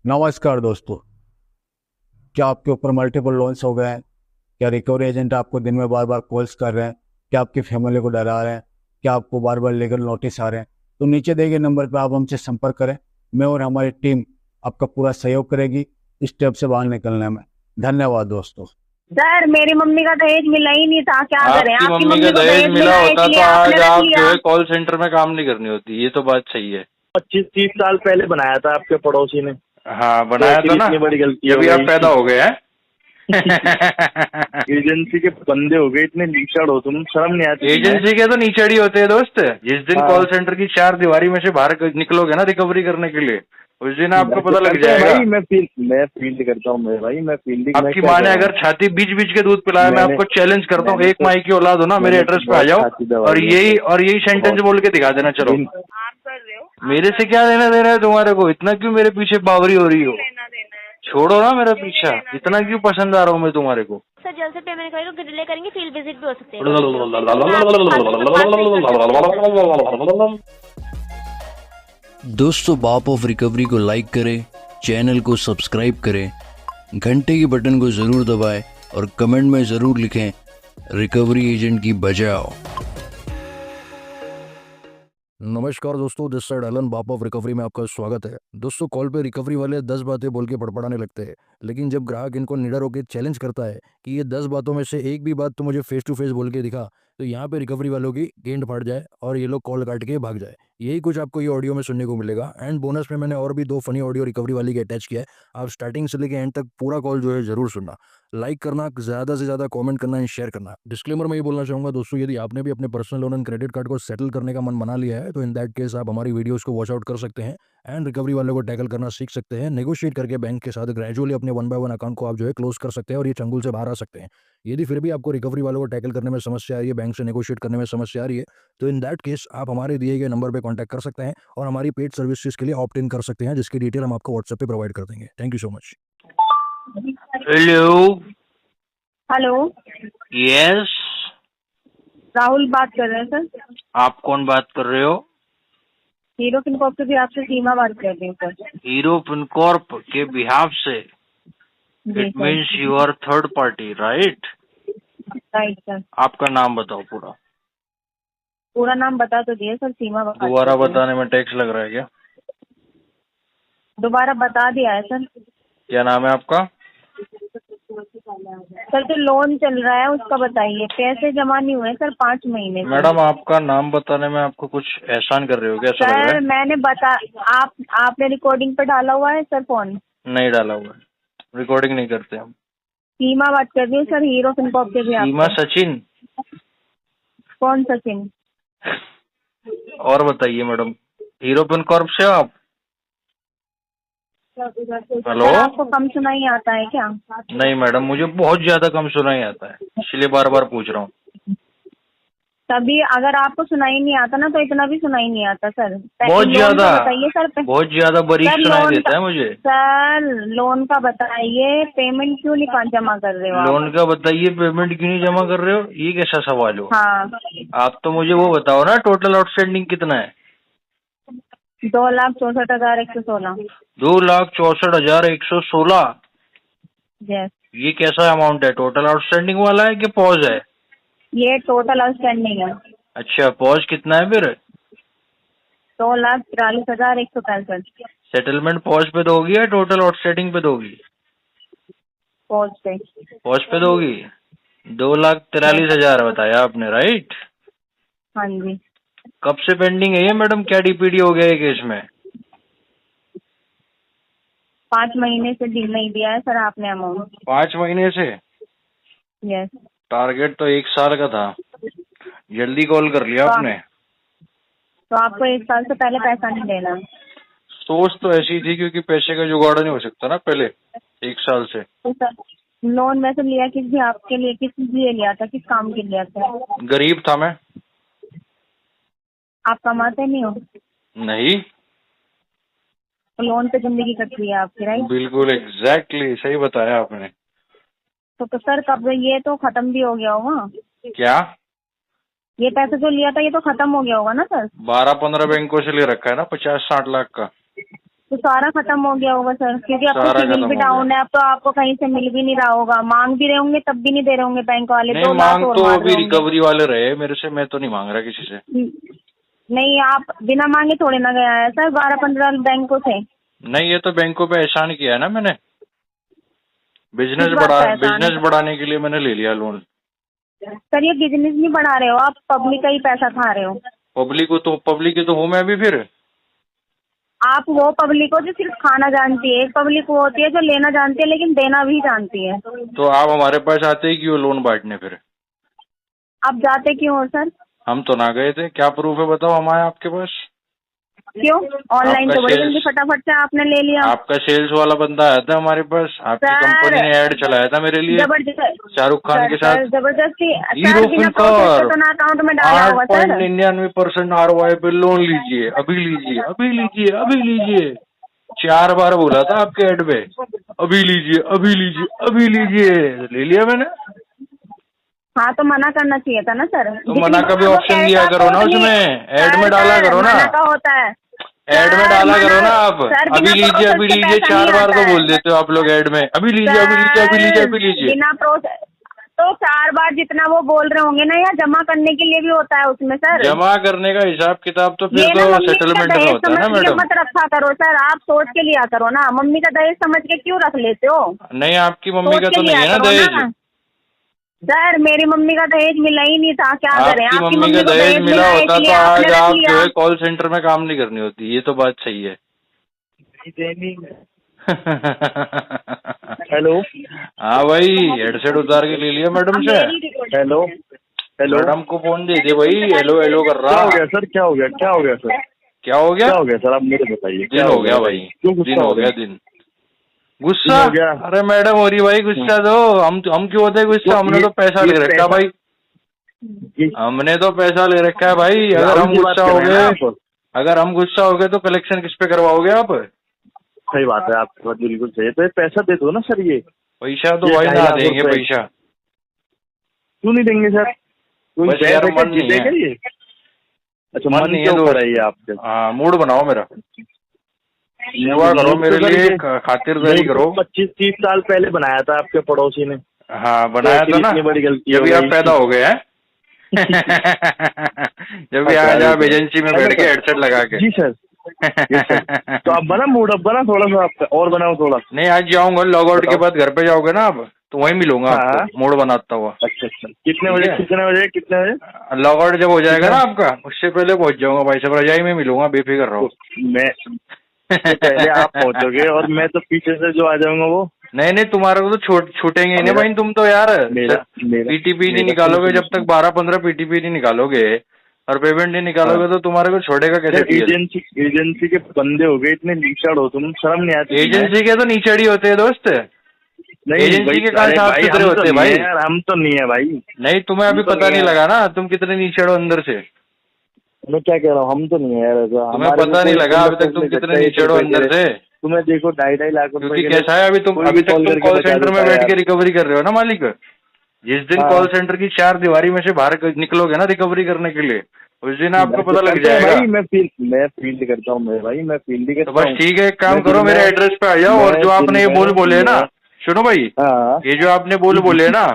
नमस्कार दोस्तों। क्या आपके ऊपर मल्टीपल लोन्स हो गए हैं? क्या रिकवरी एजेंट आपको दिन में बार बार कॉल्स कर रहे हैं? क्या आपकी फैमिली को डरा रहे हैं? क्या आपको बार बार लीगल नोटिस आ रहे हैं? तो नीचे दिए गए नंबर पर आप हमसे संपर्क करें। मैं और हमारी टीम आपका पूरा सहयोग करेगी इस स्टेप से बाहर निकलने में। धन्यवाद दोस्तों। सर मेरी मम्मी का दहेज मिला ही नहीं था, क्या करें? आपकी आपकी मम्मी का मम्मी को दहेज दहेज मिला मिला है होता इसलिए तो आपने आज रख आप जो लिया। है कॉल सेंटर में काम नहीं करनी होती। ये तो बात सही है। 25-30 साल पहले बनाया था आपके पड़ोसी ने। हाँ तो बनाया था आखिर ना, इतनी बड़ी गलती जब हो भी आप गई। पैदा हो गए हैं। एजेंसी के बंदे हो गए, इतने लीचड़ हो तुम, शर्म नहीं आती तुम्हें? एजेंसी के तो नीचड़ी होते हैं दोस्त। जिस दिन हाँ। कॉल सेंटर की चार दीवारी में से बाहर निकलोगे ना रिकवरी करने के लिए, उस दिन आपको पता लग करते हैं जाएगा। भाई, मैं फील्ड करता हूँ मेरे भाई, मैं फील्डिंग में आपकी क्या माँ ने कर रहा अगर हूँ। छाती बीच बीच के दूध पिलाया, मैं आपको चैलेंज करता हूँ, एक तो माई की औलाद हो ना, मेरे मैंने तो एड्रेस पे आ बहुत जाओ छाती दवाई है और यही सेंटेंस बहुत। बोल के दिखा देना। चलो, आप कर रहे हो, मेरे से क्या लेना देना है तुम्हारे को? इतना क्यों मेरे पीछे बावरी हो रही हो? लेना देना है? छोड़ो ना मेरा क्यों नहीं पीछा। लेना इतना देना क्यों है? पसंद आ रहा हूँ मैं तुम्हारे को? सर जल्द से पेमेंट करेंगे तो डिले करेंगे, फील्ड विजिट भी हो सकते हैं फालतू में बात नहीं कर सकते। दोस्तों, बाप ऑफ रिकवरी को लाइक करें, चैनल को सब्सक्राइब करें, घंटे की बटन को ज़रूर दबाएं और कमेंट में ज़रूर लिखें रिकवरी एजेंट की बजाओ। नमस्कार दोस्तों, दिस साइड एलन, बाप ऑफ रिकवरी में आपका स्वागत है। दोस्तों, कॉल पे रिकवरी वाले 10 बातें बोल के बड़बड़ाने लगते हैं, लेकिन जब ग्राहक इनको निडर होकर चैलेंज करता है कि ये 10 बातों में से एक भी बात तो मुझे फेस टू फेस बोल के दिखा, तो यहाँ पे रिकवरी वालों की गेंद फाड़ जाए और ये लोग कॉल काट के भाग जाए। यही कुछ आपको ये ऑडियो में सुनने को मिलेगा। एंड बोनस में मैंने और भी 2 फनी ऑडियो रिकवरी वाली के अटैच किया है। आप स्टार्टिंग से लेके एंड तक पूरा कॉल जो है जरूर सुनना, लाइक करना, ज़्यादा से ज़्यादा कमेंट करना एंड शेयर करना। डिस्क्लेमर में ये बोलना चाहूँगा दोस्तों, यदि आपने भी अपने personal loan and credit card को सेटल करने का मन बना लिया है, तो इन दैट केस आप हमारी वीडियोस को वॉच आउट कर सकते हैं एंड रिकवरी वालों को टैकल करना सीख सकते हैं। नेगोशिएट करके बैंक के साथ ग्रेजुअली अपने 1 बाय 1 अकाउंट को आप जो है क्लोज कर सकते हैं और ये चंगुल से बाहर आ सकते हैं। यदि फिर भी आपको रिकवरी वालों को टैकल करने में समस्या आ रही है, बैंक से नेगोशिएट करने में समस्या आ रही है, तो इन दैट केस आप हमारे दिए गए नंबर पर कॉन्टैक्ट कर सकते हैं और हमारी पेड सर्विसेज के लिए ऑप्ट इन कर सकते हैं, जिसकी डिटेल हम आपको व्हाट्सएप पे प्रोवाइड कर देंगे। Thank you so much. Hello, hello, yes, Rahul बात कर रहे हैं सर। आप कौन बात कर रहे हो? हीरो फिनकॉर्प से भी आपसे सीमा बात कर रही हूँ सर। हीरो फिनकॉर्प के बिहाफ से? जी it sir. Means you are third party, right? Right sir. आपका नाम बताओ पूरा। पूरा नाम बता तो दिए सर, सीमा बात कर दोबारा रही हूँ। बताने में टैक्स लग रहा है क्या? दोबारा बता दिया है सर। क्या नाम है आपका? सर जो लोन चल रहा है उसका बताइए, पैसे जमा नहीं हुए सर 5 महीने से। मैडम, आपका नाम बताने में आपको कुछ एहसान कर रहे हो क्या? ऐसा लग रहा सर है। मैंने आपने रिकॉर्डिंग पे डाला हुआ है सर फोन। नहीं डाला हुआ है, रिकॉर्डिंग नहीं करते हम। सीमा बात कर रही हूँ सर, हीरो फिनकॉर्प के भी सीमा आपसे। सचिन? कौन सचिन? और बताइए मैडम, हीरो फिनकॉर्प से हो आप? हेलो? सर आपको कम सुनाई आता है क्या? नहीं मैडम, मुझे बहुत ज्यादा कम सुनाई आता है, इसलिए बार बार पूछ रहा हूँ। तभी अगर आपको सुनाई नहीं आता ना तो इतना भी सुनाई नहीं आता सर। बहुत लोन ज्यादा, का बताइए सर। बहुत ज्यादा बारीक सर सुनाई लोन देता का, है मुझे। सर लोन का बताइए, पेमेंट क्यों नहीं जमा कर रहे हो आप? लोन का बताइए, पेमेंट क्यों नहीं जमा कर रहे हो? ये कैसा सवाल हो? हाँ। आप तो मुझे वो बताओ ना, टोटल आउटस्टैंडिंग कितना है? 2,64,116। 2,64,116? यस। ये कैसा अमाउंट है? टोटल आउटस्टैंडिंग वाला है कि पॉज है? ये टोटल आउटस्टैंडिंग है। अच्छा, पॉज कितना है फिर? 2,43,165। सेटलमेंट पॉज पे दोगी या टोटल आउटस्टैंडिंग पे दोगी? पहुँच पे। पॉज पे दोगी। 2,43,000 बताया आपने, राइट? हाँ जी। कब से पेंडिंग है ये मैडम? क्या डीपीडी हो गया है केस में? 5 महीने से नहीं दिया है सर आपने अमाउंट। 5 महीने से? यस। टारगेट तो 1 साल का था, जल्दी कॉल कर लिया आपने। तो आपको 1 साल से पहले पैसा नहीं देना। सोच तो ऐसी थी, क्योंकि पैसे का जुगाड़ नहीं हो सकता ना पहले 1 साल से। तो सर लोन वैसे लिया किस भी आपके लिए, किस लिए लिया था, किस काम के लिया था? गरीब था मैं। आप कमाते नहीं हो? नहीं। तो लोन पे जिंदगी कट रही है आपकी, राइट? बिल्कुल एग्जैक्टली सही बताया आपने। तो सर कब ये तो खत्म भी हो गया होगा? क्या? ये पैसा जो लिया था ये तो खत्म हो गया होगा ना सर? 12-15 बैंकों से ले रखा है ना, 50-60 लाख का। तो सारा खत्म हो गया होगा सर, क्योंकि आपका सारा सिविल खत्म भी हो डाउन है। अब तो आपको कहीं से मिल भी नहीं रहा होगा, मांग भी रहे होंगे तब भी नहीं दे रहे होंगे बैंक वाले। नहीं 2 लाख मांग और तो मार अभी रहे होंगे। रिकवरी वाले रहे मेरे से, मैं तो नहीं मांग रहा किसी से। नहीं, आप बिना मांगे थोड़े ना गया है सर 12-15 बैंकों से। नहीं ये तो बैंकों पे एहसान किया है ना मैंने, किस बात का एहसान? बिजनेस बढ़ाने के लिए मैंने ले लिया लोन। सर ये बिजनेस नहीं बढ़ा रहे हो आप, पब्लिक का ही पैसा खा रहे हो। पब्लिक तो हूँ मैं भी फिर। आप वो पब्लिक हो जो सिर्फ खाना जानती है, एक पब्लिक वो होती है जो लेना जानती है लेकिन देना भी जानती है। तो आप हमारे पास आते ही क्यों लोन बांटने फिर? आप जाते क्यों हो सर? हम तो ना गए थे, क्या प्रूफ है बताओ हम आए आपके पास? क्यों? ऑनलाइन आपका तो बड़ी सेल्स- जल्दी फटाफट से आपने ले लिया। आपका सेल्स वाला बंदा आया था हमारे पास, आपकी सर, कंपनी ने ऐड चलाया था मेरे लिए जबरदस्त शाहरुख खान के साथ। जबरदस्ती हीरो सर, बिना प्रोसेस के तो ना अकाउंट में डाला होगा सर। 8.99% ROI पे लोन लीजिए, अभी लीजिए, अभी लीजिए, अभी लीजिए। 4 बार बोला था आपके ऐड पे, अभी लीजिए, अभी लीजिए, अभी लीजिए, ले लिया मैंने। हाँ तो मना करना चाहिए था ना सर। तो मना का भी ऑप्शन दिया करो ना उसमें, ऐड में डाला करो ना, मना का होता है, ऐड में डाला करो ना आप। सर, अभी बिना लीजिए, प्रोसेस अभी के लीजिए, पैसा 4 नहीं बार आता तो है। बोल देते हो आप लोग ऐड में, अभी लीजिए, अभी लीजिए, अभी लीजिए, अभी लीजिए। बिना प्रोसेस तो 4 बार जितना वो बोल रहे होंगे ना, या जमा करने के लिए भी होता है उसमें सर। जमा करने का हिसाब किताब तो फिर ये ना तो मम्मी का सेटलमेंट में दहेज होता है ना समझ के मैडम। मत रखा करो सर, आप सोच के लिया करो ना। मम्मी का दहेज समझ के क्यों रख लेते हो? नहीं आपकी मम्मी सोच का के तो लिया नहीं है ना करो दहेज? सर मेरी मम्मी का दहेज मिला ही नहीं था, क्या करें? आपकी आपकी मम्मी का को दहेज मिला है, होता तो इसलिए आज आपने रख आप लिया। जो है कॉल सेंटर में काम नहीं करनी होती, ये तो बात सही है। हेलो हाँ भाई, हेडसेट उतार के ले लिया मैडम से। हेलो हेलो मैडम को फोन दे दे भाई, हेलो हेलो कर क्या रहा। हो गया सर? क्या हो गया? क्या हो गया सर? क्या हो गया? क्या हो गया सर? आप मुझे बताइए। दिन क्या हो गया भाई, क्यों दिन गुस्सा हो गया, रहे हैं? दिन गुस्सा हो गया। अरे मैडम हो रही भाई गुस्सा दो, हम क्यों होते हैं गुस्सा? हमने तो पैसा ले रखा है भाई, हमने तो पैसा ले रखा है भाई। अगर हम गुस्सा हो गए, अगर हम गुस्सा हो गए तो कलेक्शन किस पे करवाओगे आप? सही बात है, आपकी बात बिल्कुल सही है। तो ये पैसा दे दो ना सर। ये पैसा तो ये भाई 2.5 ना लाख देंगे रुपए। पैसा। क्यों नहीं देंगे सर? कोई बस यार बैंक मन नहीं जीतेगा है। ये? अच्छा मन मन नहीं के है ऊपर तो है ये आपके। हाँ, मूड बनाओ मेरा, सेवा करो मेरे लिए, खातिरदारी करो। 25-30 साल पहले बनाया था आपके पड़ोसी ने। हाँ बनाया तो था ना, इतनी बड़ी गलती जब हो आप गई। पैदा हो गए हैं। जब भी आज आप एजेंसी में बैठ के हेडसेट लगा के। जी सर। तो आप बना मूड, अब बना थोड़ा सा आपका, और बनाओ थोड़ा। नहीं आज जाऊंगा, लॉग आउट के बाद घर पे जाओगे ना आप, तो वहीं मिलूंगा हाँ। आपको मूड बनाता हुआ। अच्छा अच्छा, कितने बजे? ठीक है। कितने बजे? कितने बजे? लॉग आउट जब हो जाएगा ना आपका, उससे पहले पहुंच जाऊंगा भाई साहब, रजाई में मिलूंगा, बेफिक्र रहो। मैं तो पहले आप पहुंचोगे और मैं तो पीछे से जो आ जाऊंगा वो। नहीं नहीं, तुम्हारे को तो छूटेंगे ही नहीं भाई, तुम तो यार पीटीपी नहीं निकालोगे जब तक 12-15 पीटीपी नहीं निकालोगे और पेमेंट नहीं निकालोगे तो तुम्हारे को छोड़ेगा कैसे? एजेंसी के बंदे हो गए, इतने लीचड़ हो तुम, शर्म नहीं आती? एजेंसी के तो नीचड़ी होते हैं दोस्त, एजेंसी के कहाँ साफ सुथरे होते हैं भाई? यार हम तो नहीं है भाई। नहीं तुम्हें अभी पता नहीं लगा ना तुम कितने नीचड़ हो अंदर से। मैं क्या कह रहा हूँ, हम तो नहीं है यार ऐसा। तुम्हें पता नहीं लगा अभी तक तुम कितने नीचड़ हो अंदर से। तुम्हें देखो 2.5 लाख रुपए। क्योंकि कैसा है अभी तक तुम कॉल सेंटर में बैठ के रिकवरी कर रहे हो ना मालिक। जिस दिन कॉल सेंटर की 4 दीवारी में से बाहर निकलोगे ना रिकवरी करने के लिए, उस दिन आपको पता लग जाएगा। भाई मैं फील्ड करता हूँ मेरे भाई, मैं फील्ड करता हूँ। तो बस ठीक है, एक काम करो, मेरे एड्रेस पे आ जाओ। और जो आपने ये बोल बोले ना, सुनो भाई, ये जो आपने बोल बोले ना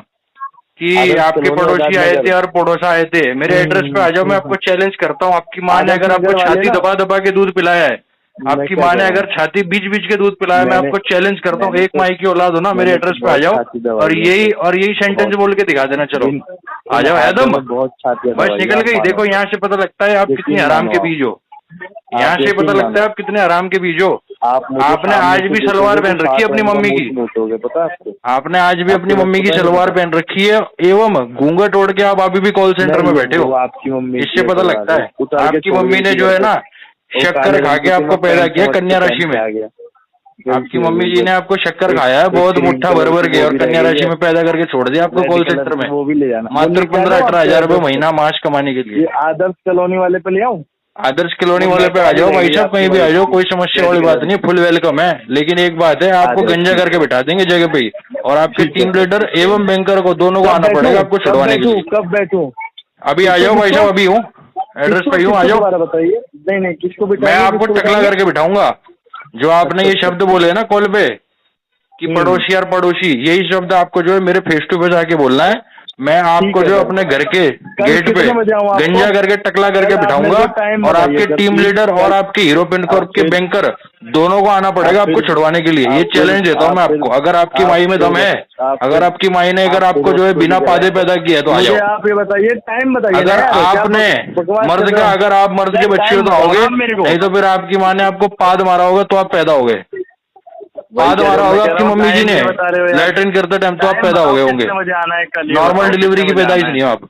कि आपके पड़ोसी आए थे और पड़ोसा आए थे, मेरे एड्रेस पे आ जाओ। मैं आपको चैलेंज करता हूँ, आपकी माँ ने अगर आपको छाती दबा दबा के दूध पिलाया है, आपकी माँ ने अगर छाती बीच बीच के दूध पिलाया, मैं आपको चैलेंज करता हूँ, एक माई की औलाद हो ना, मेरे एड्रेस पे आ जाओ और यही सेंटेंस बोल के दिखा देना। चलो आ जाओ एकदम, बस निकल गई। देखो यहाँ से पता लगता है आप कितने हराम के बीज हो, यहाँ से पता लगता है आप कितने हराम के बीज हो। आपने आज भी सलवार पहन रखी है अपनी मम्मी की, पता आपको? आपने आज भी अपनी मम्मी की सलवार पहन रखी है, एवं घूंघट ओढ़ के आप अभी भी कॉल सेंटर में बैठे हो। आपकी मम्मी, इससे पता लगता है आपकी मम्मी ने जो है ना शक्कर खा के आपको पैदा किया कन्या राशि में। आपकी मम्मी जी ने आपको शक्कर खाया है बहुत मुट्ठा भर भर के और कन्या राशि में पैदा करके छोड़ दिया आपको कॉल सेंटर में, वो भी ले जाना। मात्र 15-18 हजार रुपये महीना मास कमाने के लिए। आदर्श कॉलोनी वाले पे ले आऊं? आदर्श कॉलोनी वाले पे आ जाओ भाई साहब, कहीं भी आ जाओ, कोई समस्या वाली बात नहीं, फुल वेलकम है। लेकिन एक बात है, आपको गंजा करके बिठा देंगे जगह पे ही, और आपके टीम लीडर एवं बैंकर को दोनों को आना पड़ेगा आपको छुड़वाने के लिए। कब बैठूं? अभी आ जाओ भाई साहब, अभी हूँ एड्रेस पे हूँ, आ जाओ। बताइए। नहीं किसको बिठा? मैं आपको टकला करके बिठाऊंगा। जो आपने ये शब्द बोले ना कॉल पे कि पड़ोसी यार पड़ोसी, यही शब्द आपको जो है मेरे फेस टू फेस आके बोलना है। मैं आपको जो अपने घर के गेट पे गंजा करके टकला करके बिठाऊंगा और आपके टीम लीडर और आपके हीरो पिन कॉर्प के बैंकर दोनों को आना पड़ेगा आपको छुड़वाने के लिए। ये चैलेंज देता हूँ मैं आपको। अगर आपकी माई में दम है, अगर आपकी माई ने अगर आपको जो है बिना पादे पैदा किया है तो आ जाओ। आप ये बताइए, टाइम बताइए। अगर आपने मर्द का, अगर आप मर्द के बच्चे हो तो आओगे, नहीं तो फिर आपकी माँ ने आपको पाद मारा होगा तो आप पैदा हो गए। पाद मारा होगा आपकी मम्मी जी ने लैट्रिन करते टाइम तो आप पैदा हो गए होंगे। नॉर्मल डिलीवरी की पैदाइश नहीं हो आप।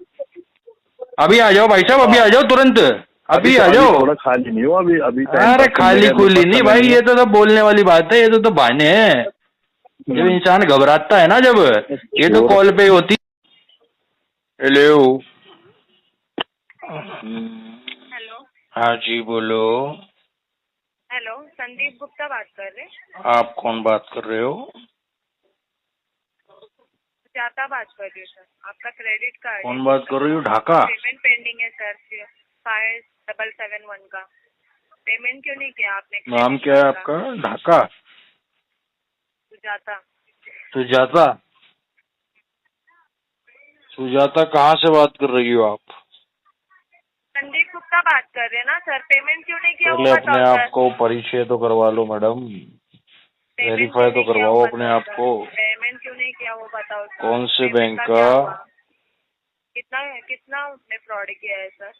अभी आ जाओ भाई साहब, अभी आ जाओ तुरंत, अभी आ जाओ। थोड़ा खाली नहीं हो अभी। अरे खाली खुली नहीं भाई, ये तो बोलने वाली बात है, ये तो बहाने हैं। जब इंसान घबराता है ना, जब ये तो कॉल पे ही होती। हेलो। हेलो। हाँ जी बोलो। हेलो, संदीप गुप्ता बात कर रहे हैं? आप कौन बात कर रहे हो? जाता बात कर रही हूँ सर। आपका क्रेडिट कार्ड कौन बात कर रही हो? ढाका? पेमेंट पेंडिंग है सर, 5771 का पेमेंट क्यों नहीं किया आपने? नाम क्या है आपका? ढाका? सुजाता। सुजाता? सुजाता कहाँ से बात कर रही हो आप? संदीप गुप्ता बात कर रहे हैं ना सर। पेमेंट क्यों नहीं किया? पहले अपने आप को परिचय तो करवा लो मैडम, वेरीफाई तो करवाओ अपने आप को। पेमेंट क्यों नहीं किया वो बताओ सर। कौन से बैंक का? कितना कितना आपने फ्रॉड किया है सर?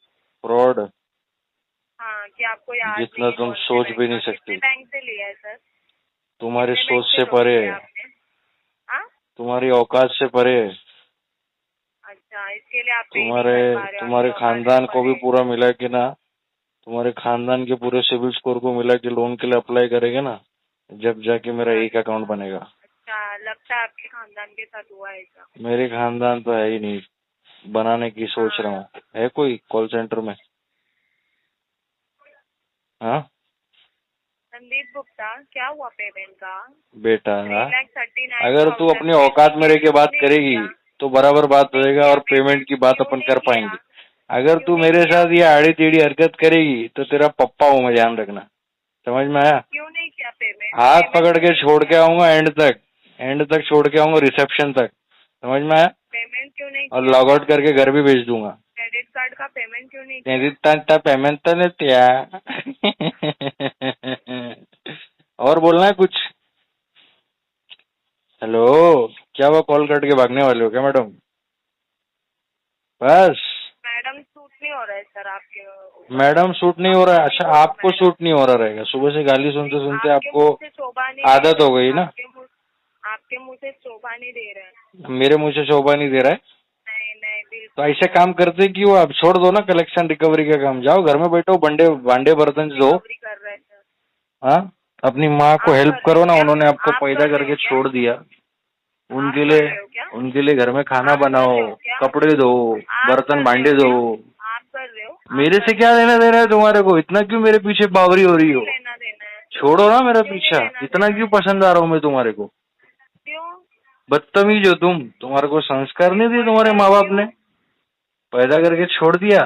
फ्रॉड? हाँ, कि आपको याद जितना नहीं है तुम कौन से सोच बैंक भी नहीं का? सकते। कितने बैंक से लिया है सर? तुम्हारी कितने सोच बैंक से लोन परे लिया है, आपने? हाँ? तुम्हारी औकात से परे है। अच्छा, इसके लिए आप पे नहीं कर पा रहे हो? तुम्हारे आपकी खानदान औकात को भी से पूरा मिला के ना, तुम्हारे खानदान के पूरे सिविल स्कोर को मिला के लोन के लिए अप्लाई करेंगे ना, जब जाके मेरा एक अकाउंट बनेगा। अच्छा, लगता है आपके खानदान के साथ हुआ है ऐसा? मेरे खानदान तो है ही नहीं, बनाने की सोच रहा हूँ। है कोई कॉल सेंटर में? हाँ संदीप गुप्ता, क्या हुआ पेमेंट का? बेटा, 3,39,000 अगर तू अपनी औकात में रह के बात करेगी तो बराबर बात रहेगा और पेमेंट की बात अपन कर पाएंगे। अगर तू मेरे साथ ये आड़ी टेढ़ी हरकत करेगी तो तेरा पप्पा हूँ मैं, ध्यान रखना। समझ में आया? क्यों नहीं किया पेमेंट? हाथ पकड़ के छोड़ के आऊंगा एंड तक छोड़ के आऊंगा, रिसेप्शन तक। समझ में आया? पेमेंट क्यों नहीं और किया? लॉग आउट करके घर भी भेज दूंगा। क्रेडिट कार्ड का पेमेंट क्यों नहीं किया? पेमेंट तो नहीं किया। और बोलना है कुछ? हेलो, क्या वो कॉल कट के भागने वाले हो क्या मैडम? बस मैडम सूट नहीं हो रहा है सर आपके। मैडम सूट नहीं हो रहा है? अच्छा, आपको सूट नहीं हो रहा रहेगा? सुबह से गाली सुनते सुनते आपको आदत हो गई ना? आपके मुंह से शोभा नहीं दे रहे हैं। मेरे मुंह से शोभा नहीं दे रहा है? नहीं नहीं, तो ऐसे काम करते क्यों? आप छोड़ दो ना कलेक्शन रिकवरी का काम, जाओ घर में बैठो, भांडे बर्तन धो। कर रहे हैं सर। हाँ, अपनी माँ को हेल्प करो ना, उन्होंने आपको पैदा करके छोड़ दिया। उनके लिए घर में खाना बनाओ, कपड़े धो, बर्तन भांडे धो। आप कर रहे हो? मेरे से क्या लेना देना है तुम्हारे को? इतना क्यों मेरे पीछे बावरी हो रही हो? लेना देना है? छोड़ो ना मेरा पीछा। इतना क्यों पसंद आ रहा हूँ मैं तुम्हारे को? क्यों? बदतमीज हो तुम। तुम्हारे को संस्कार नहीं दिए तुम्हारे माँ बाप ने? पैदा करके छोड़ दिया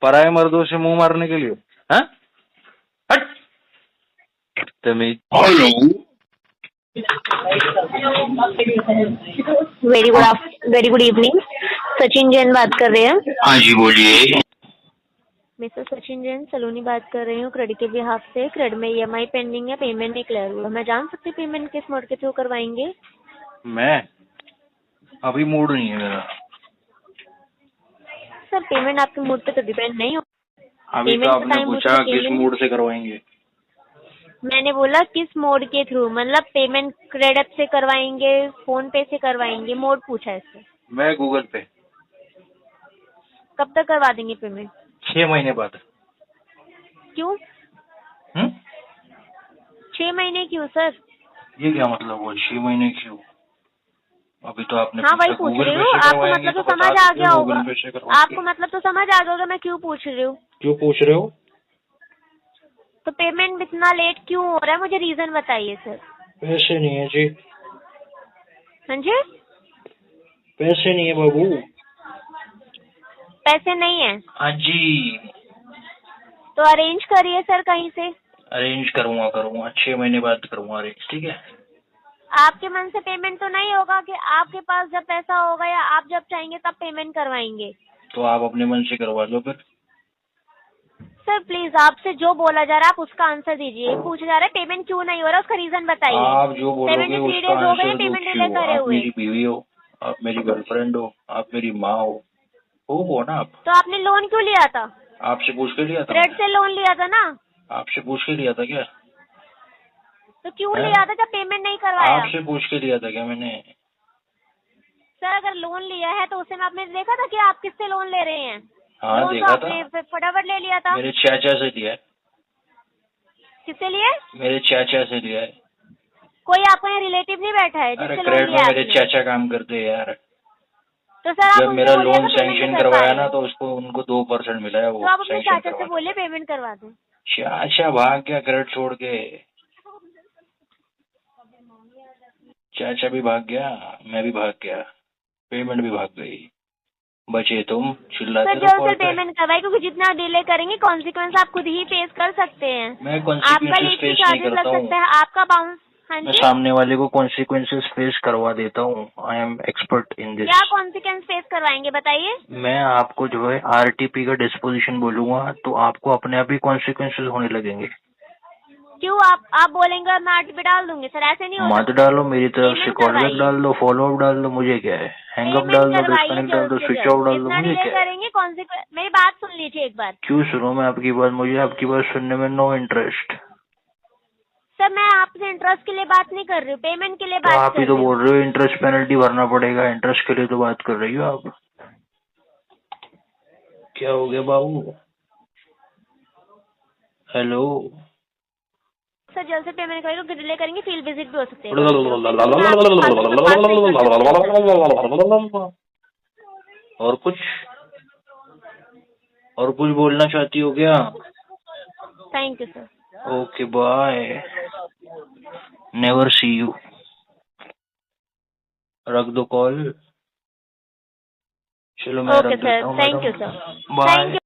पराये मर्दों से मुंह मारने के लिए। हाँ, हट बदतमीज। Very good evening. Sachin Jain बात कर रहे हैं। हाँ जी बोलिए। मिस्टर सचिन जैन, सलोनी बात कर रही हूँ क्रेडिट के बिहाफ से। क्रेडिट में EMI पेंडिंग है, पेमेंट नहीं क्लियर हुआ। मैं जान सकती पेमेंट किस मोड के थ्रू करवाएंगे? मैं अभी मूड नहीं है मेरा। सर, पेमेंट आपके मूड पे तो डिपेंड नहीं हो। अभी तो आपने पूछा किस मूड से करवाएंगे। मैंने बोला किस मोड के थ्रू, मतलब पेमेंट क्रेडिट से करवाएंगे, फोन पे से करवाएंगे, मोड पूछा है इससे। मैं गूगल पे। कब तक करवा देंगे पेमेंट? 6 महीने बाद। क्यों 6 महीने क्यों सर? ये क्या मतलब हुआ 6 महीने क्यों? अभी तो आपने हाँ, वही पूछ रही हूँ। आपको मतलब तो समझ आ गया होगा। आपको मतलब तो समझ आ गया होगा मैं क्यों पूछ रही हूँ। क्यों पूछ रहे हो? तो पेमेंट इतना लेट क्यों हो रहा है, मुझे रीजन बताइए सर। पैसे नहीं है जी। हाँ जी, पैसे नहीं है बाबू। पैसे नहीं है? हाँ जी। तो अरेंज करिए सर कहीं से। अरेंज करूंगा 6 महीने बाद करूंगा अरेंज, ठीक है। आपके मन से पेमेंट तो नहीं होगा कि आपके पास जब पैसा होगा या आप जब चाहेंगे तब पेमेंट करवाएंगे? तो आप अपने मन से करवा लो फिर। सर प्लीज, आपसे जो बोला जा रहा है आप उसका आंसर दीजिए। पूछा जा रहा है पेमेंट क्यों नहीं हो रहा, उसका रीजन बताइए। आप जो बोलोगे पेमेंट 3 उसका डेज हो गए आंसर दो। पेमेंट डिले करे आप हुए। मेरी बीवी हो, आप मेरी गर्लफ्रेंड हो, आप मेरी माँ हो ना आप। तो आपने लोन क्यों लिया था? आपसे पूछ के लिया था। क्रेडिट से लोन लिया था ना? आपसे पूछ के लिया था क्या? तो क्यों लिया था जब पेमेंट नहीं करवाया? आपसे पूछ के लिया था क्या मैंने? सर अगर लोन लिया है तो उसे में आपने देखा था कि आप किससे लोन ले रहे हैं? हाँ लोन देखा तो था। आपने फटाफट ले लिया था। मेरे चाचा से लिया है। किससे लिए? मेरे चाचा से लिया है। कोई आपका यहाँ रिलेटिव नहीं बैठा है अरे जिससे लोन क्रेडिट में लिया मेरे आपने? चाचा काम करते हैं यार। तो सर आप जब उनसे मेरा बोलिएगा लोन पेमेंट नहीं सैंक्शन कर पा करवाया रहे ना हैं। तो उसको उनको 2% मिला है, वो तो आप अपने सैंक्शन चाचा से करवाने। बोलिए पेमेंट करवा दें। चाचा भाग गया क्रेडिट छोड़ के। चाचा भी भाग गया, मैं भी भाग गया, पेमेंट भी भाग गई, बचे तुम चिल्लाते सर रहो जल्द कॉल से पे। पेमेंट करवाए क्योंकि जितना डिले करेंगे कॉन्सिक्वेंस आप खुद ही फेस कर सकते हैं। मैं आपका कॉन्सिक्वेंसेस लेट फी फेस नहीं चार्जेस करता लग हूँ। सकता है, आपका बाउंस। हाँ मैं जी, सामने वाले को कॉन्सिक्वेंसेस फेस करवा देता हूँ। I am expert in this. क्या कॉन्सिक्वेंस फेस करवाएंगे बताइए? मैं आपको जो है आरटीपी का डिस्पोजिशन बोलूंगा तो आपको अपने आप ही कॉन्सिक्वेंसेस होने लगेंगे। क्यों आप बोलेंगे और मैं आरटीपी डाल दूंगी? सर ऐसे नहीं हो मत सकता। डालो, मेरी तरफ से पेमेंट कॉल बैक करवाइए। डाल दो, फॉलो अप डाल दो, मुझे क्या है। हैंगअप पेमेंट डाल दो, करवाइए डिस्कनेक्ट डाल जल्द दो, से स्विच जल्द। ऑफ डाल दो, जितना मुझे डिले क्या है। करेंगे कॉन्सिक्वेंस। मेरी बात सुन लीजिए एक बार। क्यों सुनो मैं आपकी बात, मुझे आपकी बात सुनने में नो इंटरेस्ट। सर मैं आपसे इंटरेस्ट के लिए बात नहीं कर रही हूँ, पेमेंट के लिए तो बात आप ही कर तो रही हूँ। बोल रहे हो इंटरेस्ट पेनल्टी भरना पड़ेगा, इंटरेस्ट के लिए तो बात कर रही हो आप। क्या हो गया बाबू? हेलो। सर जल्द से पेमेंट करेंगे, क्योंकि डिले करेंगे फील्ड विजिट भी हो सकते हैं। मैं आपको फालतू में बात नहीं कर सकती सर। और कुछ बोलना चाहती हो क्या? Thank you sir. Okay bye, never see you. रख दो कॉल। चलो मैं ओके रख देता सर, हूँ thank madam. You sir. Bye. Thank you.